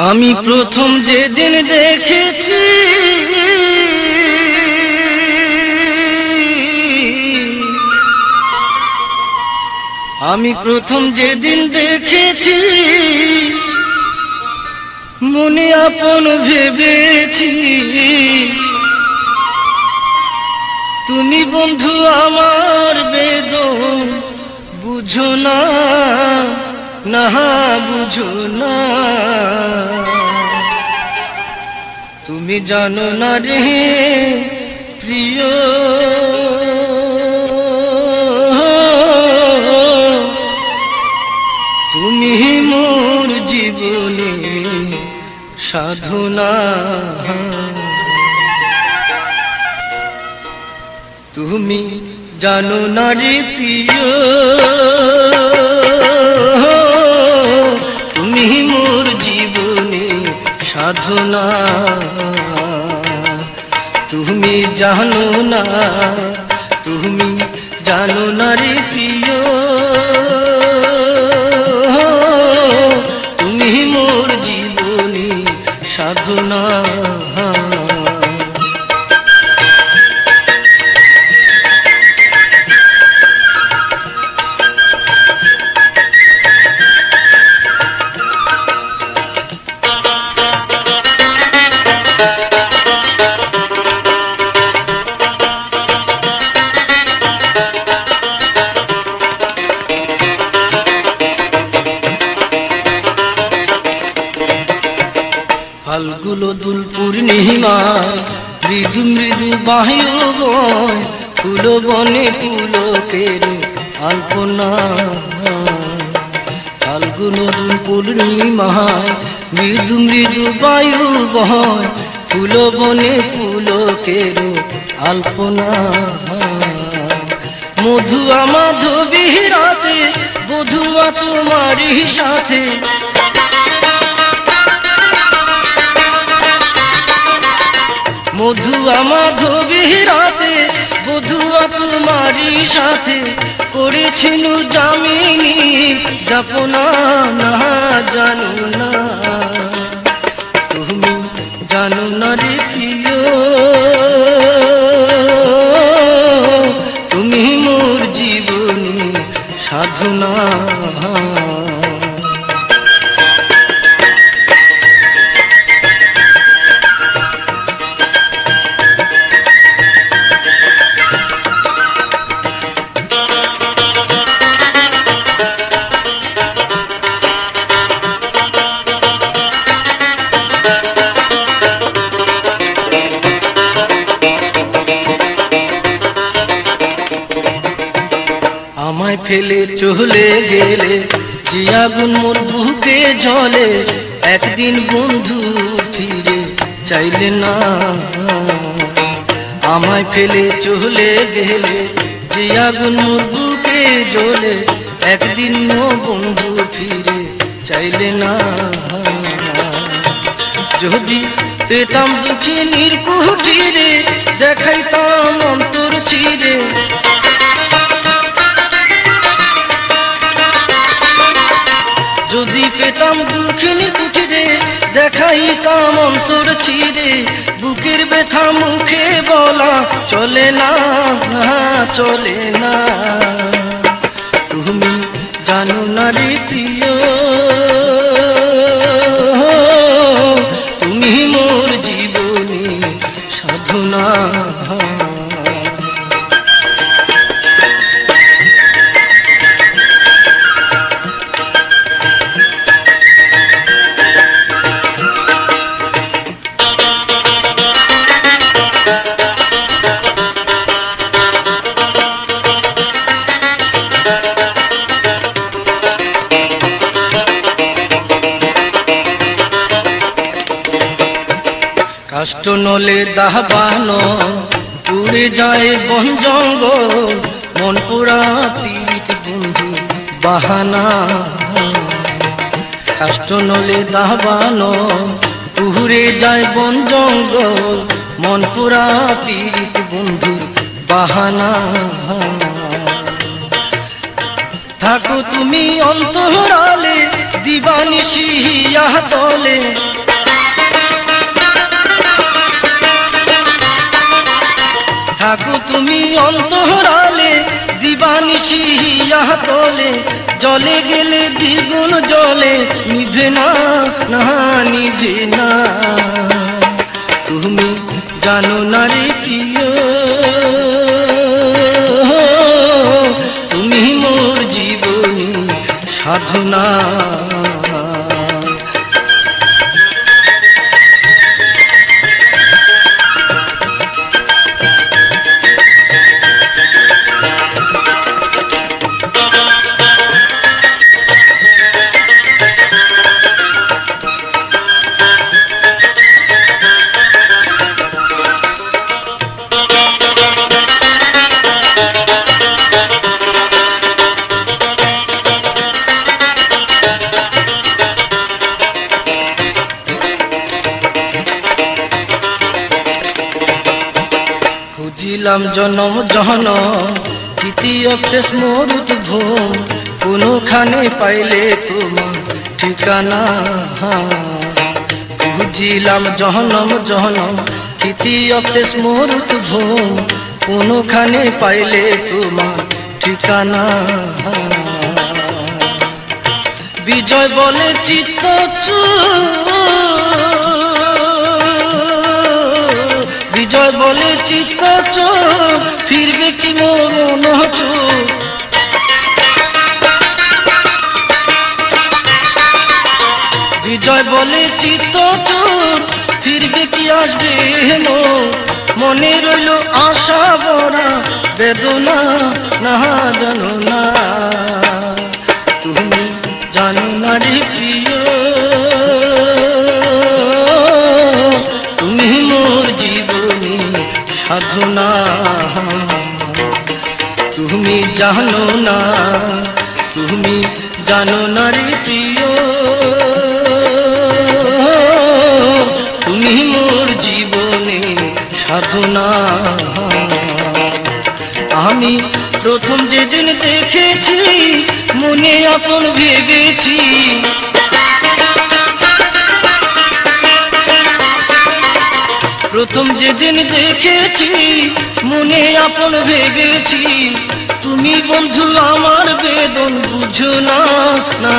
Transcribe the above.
আমি প্রথম যেদিন দেখেছি আমি প্রথম যেদিন দেখেছি মনে আপন ভেবেছি তুমি বন্ধু আমার বেদন বুঝো না না বুঝো না তুমি জানো না রে প্রিয় তুমি মোর জীবনে সাধনা তুমি জানো না রে প্রিয় তুমি মোর জীবনে সাধনা তুমি জানো না তুমি জানো না রে প্রিয় তুমি মোর জীবনে সাধনা ফাল্গুলো দুল পূর্ণিমায় মৃদু মৃদু বায়ু বয় ফুল বনে পুলকের আলপনা ফাল্গুলো দুল পূর্ণিমায় মৃদু মৃদু বায়ু বয় ফুল বনে পুলকের আলপনা মধুয়া মাধবী রাতে বধুয়া তোমারই সাথে মধুয়া মাধবী রাতে বধুয়া তোমারই সাথে করেছিল যামিনী যাপনা না জানো না তুমি জানো না রে প্রিয় তুমি মোর জীবনে সাধনা আমায় ফেলে চলে গেলে যে আগুন মোর বুকে জ্বলে একদিন বন্ধু ফিরে চাইলে না আমায় ফেলে চলে গেলে যে আগুন মোর বুকে জ্বলে একদিন বন্ধু ফিরে চাইলে না যদি পেতাম দুঃখিনীর কুটিরে দেখাইতাম অন্তর চিরে যদি পেতাম দুঃখিনী কুটিরে দেখাইতাম অন্তর চিরে বুকের ব্যথা মুখে বলা চলে না চলে না তুমি জানো না রে প্রিয় তুমি মোর জীবনে সাধনা কাষ্ট নলে দাহবানো পুড়ে যায় বন জঙ্গল মন পুরা পীড়িত বন্ধু বাহানা কাষ্ট নলে দাহবানো পুড়ে যায় বন জঙ্গল মন পুরা পীড়িত বন্ধু বাহানা থাকো তুমি অন্তরালে দিবানিশিয়া তলে থাকো তুমি অন্তরালে দিবানিশিয়া তলে জলে গেলে দ্বিগুণ জলে নিভে না না নিভে না তুমি জানো না রে প্রিয় তুমি মোর জীবনী সাধনা খুঁজিলাম জনম জনম তৃতীয় শেষ মরুত ভোম কোনখানে পাইলে তোমার ঠিকানা খুঁজিলাম জনম জনম তৃতীয় শেষ মরুত ভোম কোনখানে পাইলে তোমার ঠিকানা বিজয় বলে চিত্ত বিজয় বলে চিত্ত ফিরবে কি মরণ বিজয় বলে চিত্ত ফিরবে কি আসবে মনে রইল আশা ভরা বেদনা না জানো না তুমি জানো না রে প্রিয় তুমি মোর জীবনী সাধনা তুমি জানো না তুমি জানো না রে প্রিয় তুমি মোর জীবনী সাধনা আমি প্রথম যেদিন দেখেছি মনে আপন ভেবেছি প্রথম যেদিন দেখেছি মনে আপন ভেবেছি তুমি বন্ধু আমার বেদন বুঝো না না